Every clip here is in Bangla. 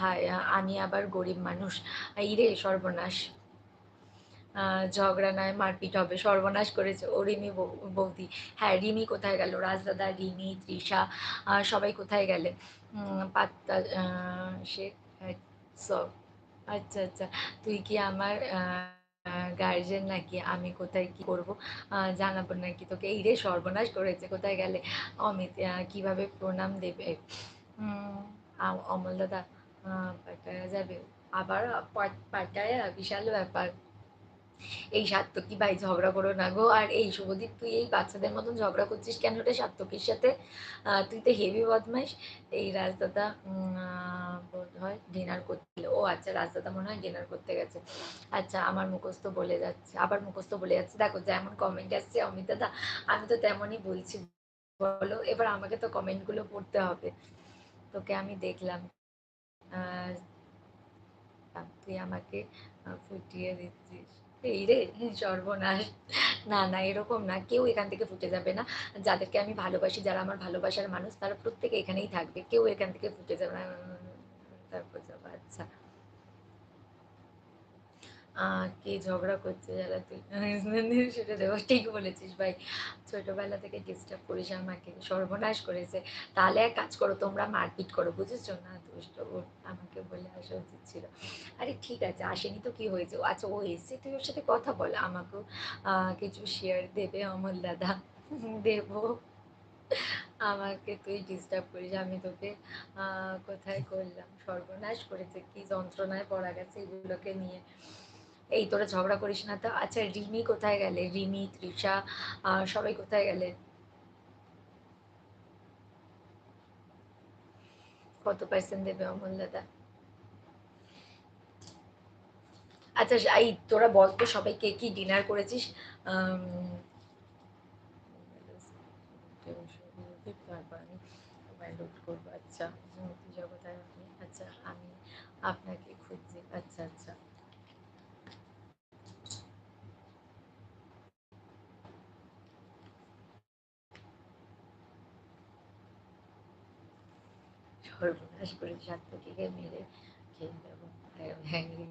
হায়, আমি আবার গরিব মানুষ। ইরে সর্বনাশ, ঝগড়া নয় মারপিট হবে, সর্বনাশ করেছে ও রিমি বৌদি। হ্যাঁ, রিমি কোথায় গেল, রাজদাদা, রিমি, তৃষা, সবাই কোথায় গেলে? পাত্তা, সে, সব, আচ্ছা আচ্ছা, তুই কি আমার গার্জেন নাকি? আমি কোথায় কি করব, জানাবো নাকি তোকে? এই রে সর্বনাশ করেছে, কোথায় গেলে? অমিত, কিভাবে প্রণাম দেবে? অমল দাদা, পাটায়া যাবে আবার? পাটায়া বিশাল ব্যাপার। এই সাত্তকী ভাই ঝগড়া করো না গো। আর এই শুভদীপ, তুই এই বাচ্চাদের মতন ঝগড়া করছিস কেন রে সাত্তকীর সাথে? তুই তো হেভি বদমাইশ। এই রাজদাদা বোধ হয় ডিনার করছিল। ও আচ্ছা, রাজদাদা মনে হয় ডিনার করতে গেছে। আচ্ছা, আমার মুখস্থ বলে যাচ্ছে, আবার মুখস্থ বলে যাচ্ছে। দেখো যেমন কমেন্ট আসছে অমিত দাদা, আমি তো তেমনই বলছি। বলো এবার, আমাকে তো কমেন্ট গুলো পড়তে হবে। তোকে আমি দেখলাম, আহ তুই আমাকে ফুটিয়ে দিচ্ছিস। এই রে সর্বনাশ। না না, এরকম না, কেউ এখান থেকে ফুটে যাবে না। যাদেরকে আমি ভালোবাসি, যারা আমার ভালোবাসার মানুষ, তারা প্রত্যেকে এখানেই থাকবে, কেউ এখান থেকে ফুটে যাবে না। তারপর যাবো, আচ্ছা। কে ঝগড়া করছে যারা, তুই সেটা দেবো, ঠিক বলেছিস ভাই। ছোটবেলা থেকে ডিস্টার্ব করিস আমাকে, সর্বনাশ করেছে। তাহলে এক কাজ করো, তোমরা মারপিট করো, বুঝেছো না? দুষ্ট ওর, আমাকে বলে আসা উচিত ছিল। আরে ঠিক আছে, আসেনি তো কি হয়েছে? আচ্ছা, ও এসছে, তুই ওর সাথে কথা বল, আমাকেও কিছু শেয়ার দেবে অমল দাদা? দেবো। আমাকে তুই ডিস্টার্ব করিস, আমি তোকে কোথায় করলাম? সর্বনাশ করেছে, কি যন্ত্রণায় পড়া গেছে এগুলোকে নিয়ে। এই তোরা ঝগড়া করিস না তো। আচ্ছা, রিমি কোথায় গেলে? রিমি, তৃষা, সবাই কোথায় গেলে? কত পার্সেন্ট দেবে অমল দাদা? আচ্ছা, এই তোরা বল তো সবাই কে কি ডিনার করেছিস? আম, তারপর আমি মোবাইল লোড করবো। আচ্ছা, তৃষা কোথায় আপনি? আচ্ছা, আমি আপনাকে খুঁজছি। আচ্ছা আচ্ছা, সর্বনাশ করে সাত্তকীকে মেরে খেয়ে দেবো। হ্যাংরি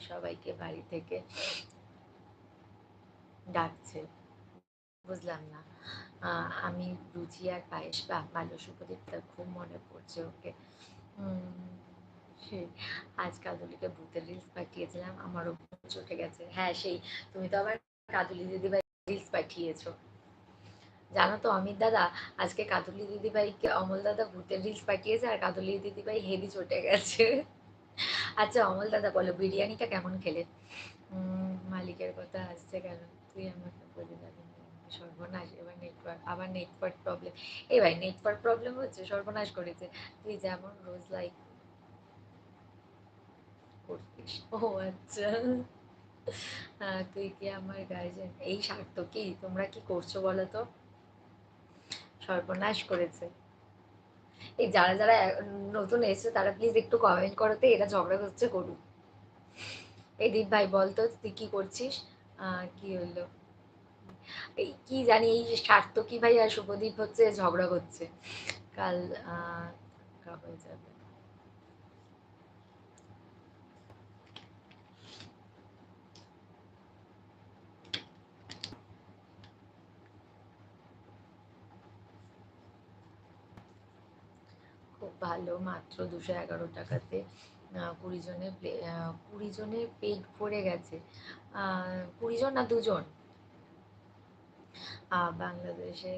সবাইকে বাড়ি থেকে ডাকছে, বুঝলাম না। আমি লুচি আর পায়েস, বা ভালো সুপদীপটা খুব মনে পড়ছে ওকে। উম, সেই আজ কাজলিকে ভূতের রিলস পাঠিয়েছিলাম, আমারও ভূত চটে গেছে। হ্যাঁ সেই, তুমি তো আবার কাজলি দিদিভাই রিলস পাঠিয়েছো। জানো তো অমিত দাদা, আজকে কাজলি দিদিভাইকে অমল দাদা ভূতের রিলস পাঠিয়েছে, আর কাজলি দিদিভাই হেভি চটে গেছে। আচ্ছা অমল দাদা, বলো বিরিয়ানিটা কেমন খেলে? মালিকের কথা আসছে কেন? তুই আমাকে বলে যাবি না। সর্বনাশ, এবার নেটওয়ার্ক, আবার নেটওয়ার্ক প্রবলেম। এ ভাই, নেটওয়ার্ক প্রবলেম হচ্ছে, সর্বনাশ করেছে। তুই যেমন রোজ লাইক করতিস। ও আচ্ছা, তুই কি আমার গার্জেন? এই সার্থকী, তোমরা কি করছো বলো তো? সর্বনাশ করেছে। এই যারা যারা নতুন এসেছে, তারা প্লিজ একটু কমেন্ট করো তো, এরা ঝগড়া করছে করুক। এই দীপ ভাই, বলতো তুই কি করছিস? কি হলো? এই কি জানি, এই সার্থকী ভাই আর শুভদীপ হচ্ছে ঝগড়া করছে। কাল হয়ে যাবে। খুব ভালো, মাত্র 211 টাকাতে 20 জনের 20 জনের পেট ভরে গেছে। 20 জন না, 2 জন। বাংলাদেশে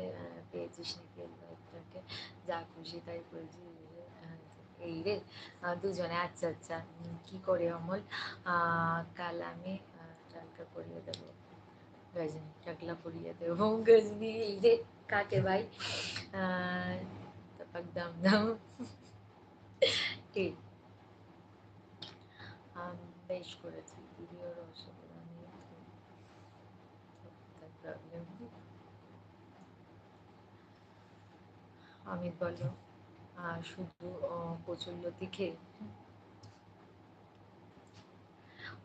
পেয়েছিস নাকি লাইফটাকে? যা খুশি তাই বলছি। এই রে, 2 জনে, আচ্ছা আচ্ছা। কি করে অমল? কাল আমি টাকা করিয়ে দেবো। গজনি টাকলা করিয়ে দেবো। গজনি, এই রে, কাকে ভাই? আহ, তাপাক দাম দাম। ঠিক, বেশ করেছি, দিদিও রসগোল্লা নিয়ে প্রবলেম। অমিত বলল, শুধু কচুরলতি খেয়ে।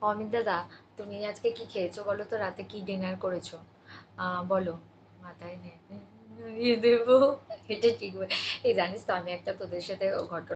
অমিত দাদা, তুমি আজকে কি খেয়েছো বলো তো? রাতে কি ডিনার করেছো? বলো। মাথায় নেই, ইয়ে দেবো। এটা ঠিক এই জানিস তো, আমি একটা তোদের সাথে ঘটনা